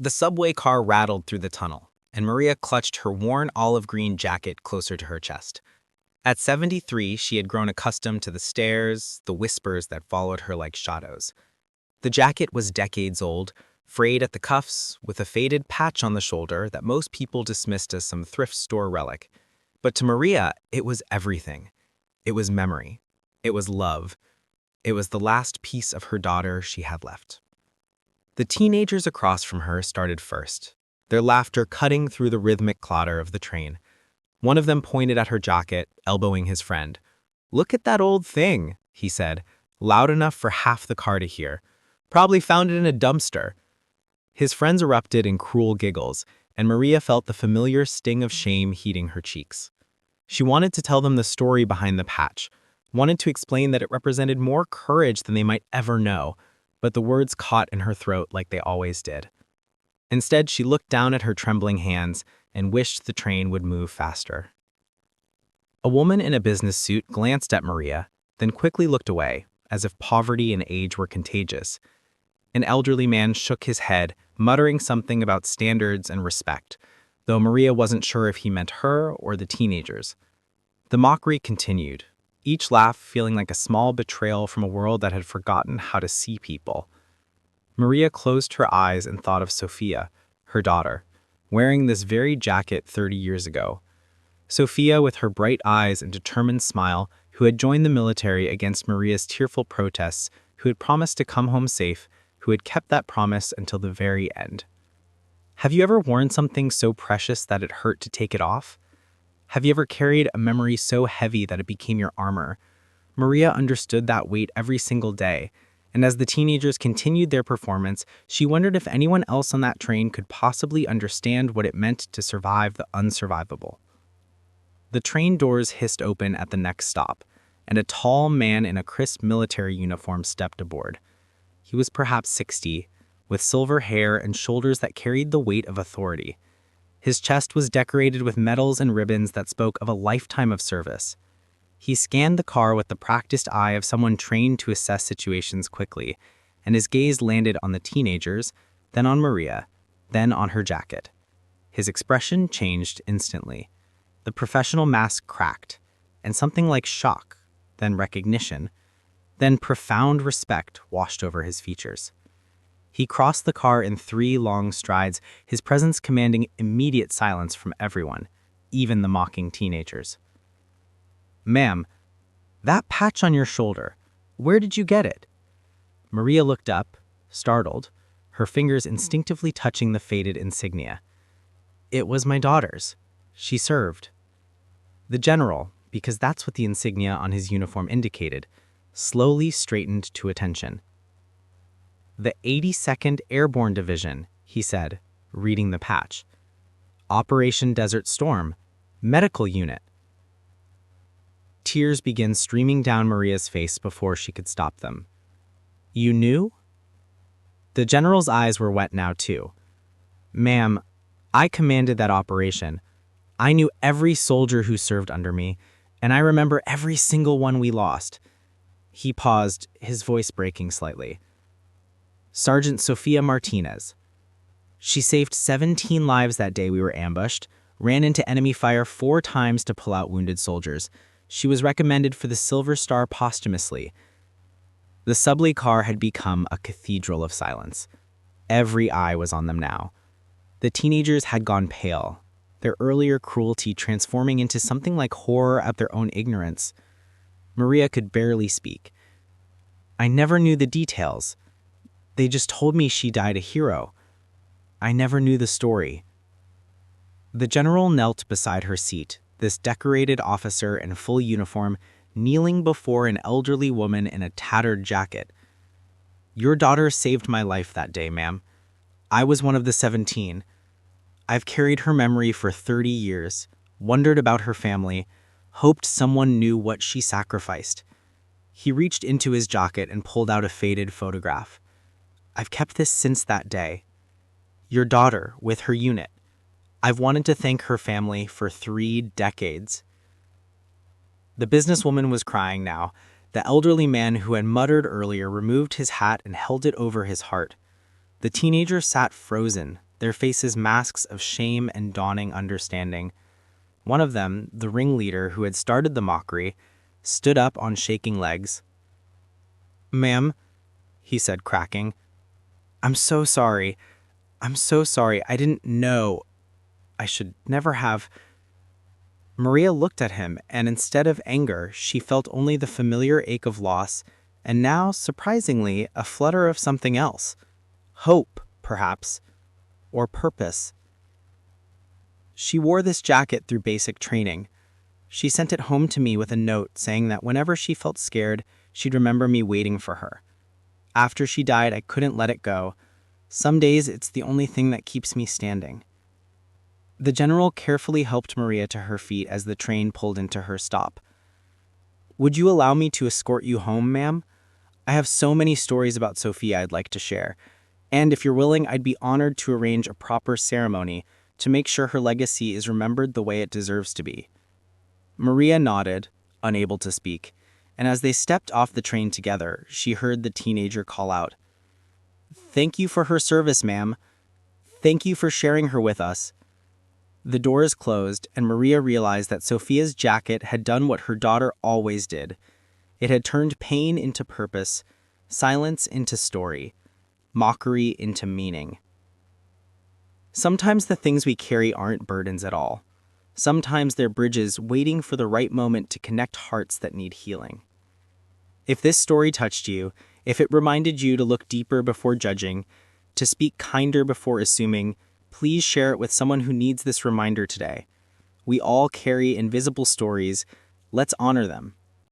The subway car rattled through the tunnel, and Maria clutched her worn olive green jacket closer to her chest. At 73, she had grown accustomed to the stares, the whispers that followed her like shadows. The jacket was decades old, frayed at the cuffs, with a faded patch on the shoulder that most people dismissed as some thrift store relic. But to Maria, it was everything. It was memory. It was love. It was the last piece of her daughter she had left. The teenagers across from her started first, their laughter cutting through the rhythmic clatter of the train. One of them pointed at her jacket, elbowing his friend. "Look at that old thing," he said, loud enough for half the car to hear. "Probably found it in a dumpster." His friends erupted in cruel giggles, and Maria felt the familiar sting of shame heating her cheeks. She wanted to tell them the story behind the patch, wanted to explain that it represented more courage than they might ever know, but the words caught in her throat like they always did. Instead, she looked down at her trembling hands and wished the train would move faster. A woman in a business suit glanced at Maria, then quickly looked away, as if poverty and age were contagious. An elderly man shook his head, muttering something about standards and respect, though Maria wasn't sure if he meant her or the teenagers. The mockery continued, each laugh feeling like a small betrayal from a world that had forgotten how to see people. Maria closed her eyes and thought of Sophia, her daughter, wearing this very jacket 30 years ago. Sophia, with her bright eyes and determined smile, who had joined the military against Maria's tearful protests, who had promised to come home safe, who had kept that promise until the very end. Have you ever worn something so precious that it hurt to take it off? Have you ever carried a memory so heavy that it became your armor? Maria understood that weight every single day, and as the teenagers continued their performance, she wondered if anyone else on that train could possibly understand what it meant to survive the unsurvivable. The train doors hissed open at the next stop, and a tall man in a crisp military uniform stepped aboard. He was perhaps 60, with silver hair and shoulders that carried the weight of authority. His chest was decorated with medals and ribbons that spoke of a lifetime of service. He scanned the car with the practiced eye of someone trained to assess situations quickly, and his gaze landed on the teenagers, then on Maria, then on her jacket. His expression changed instantly. The professional mask cracked, and something like shock, then recognition, then profound respect washed over his features. He crossed the car in 3 long strides, his presence commanding immediate silence from everyone, even the mocking teenagers. "Ma'am, that patch on your shoulder, where did you get it?" Maria looked up, startled, her fingers instinctively touching the faded insignia. "It was my daughter's. She served." The general, because that's what the insignia on his uniform indicated, slowly straightened to attention. "The 82nd Airborne Division," he said, reading the patch. "Operation Desert Storm, Medical Unit." Tears began streaming down Maria's face before she could stop them. "You knew?" The general's eyes were wet now too. "Ma'am, I commanded that operation. I knew every soldier who served under me, and I remember every single one we lost." He paused, his voice breaking slightly. "Sergeant Sofia Martinez. She saved 17 lives that day we were ambushed, ran into enemy fire 4 times to pull out wounded soldiers. She was recommended for the Silver Star posthumously." The subway car had become a cathedral of silence. Every eye was on them now. The teenagers had gone pale, their earlier cruelty transforming into something like horror at their own ignorance. Maria could barely speak. "I never knew the details. They just told me she died a hero. I never knew the story." The general knelt beside her seat, this decorated officer in full uniform, kneeling before an elderly woman in a tattered jacket. "Your daughter saved my life that day, ma'am. I was one of the 17. I've carried her memory for 30 years, wondered about her family, hoped someone knew what she sacrificed." He reached into his jacket and pulled out a faded photograph. "I've kept this since that day. Your daughter, with her unit. I've wanted to thank her family for 3 decades." The businesswoman was crying now. The elderly man who had muttered earlier removed his hat and held it over his heart. The teenager sat frozen, their faces masks of shame and dawning understanding. One of them, the ringleader who had started the mockery, stood up on shaking legs. "Ma'am," he said, cracking, "I'm so sorry. I'm so sorry. I didn't know. I should never have." Maria looked at him, and instead of anger, she felt only the familiar ache of loss, and now, surprisingly, a flutter of something else. Hope, perhaps, or purpose. She wore this jacket through basic training. She sent it home to me with a note saying that whenever she felt scared, she'd remember me waiting for her. After she died, I couldn't let it go. Some days, it's the only thing that keeps me standing. The general carefully helped Maria to her feet as the train pulled into her stop. "Would you allow me to escort you home, ma'am? I have so many stories about Sophia I'd like to share. And if you're willing, I'd be honored to arrange a proper ceremony to make sure her legacy is remembered the way it deserves to be." Maria nodded, unable to speak, and as they stepped off the train together, she heard the teenager call out, "Thank you for her service, ma'am. Thank you for sharing her with us." The doors closed, and Maria realized that Sophia's jacket had done what her daughter always did. It had turned pain into purpose, silence into story, mockery into meaning. Sometimes the things we carry aren't burdens at all. Sometimes they're bridges waiting for the right moment to connect hearts that need healing. If this story touched you, if it reminded you to look deeper before judging, to speak kinder before assuming, please share it with someone who needs this reminder today. We all carry invisible stories. Let's honor them.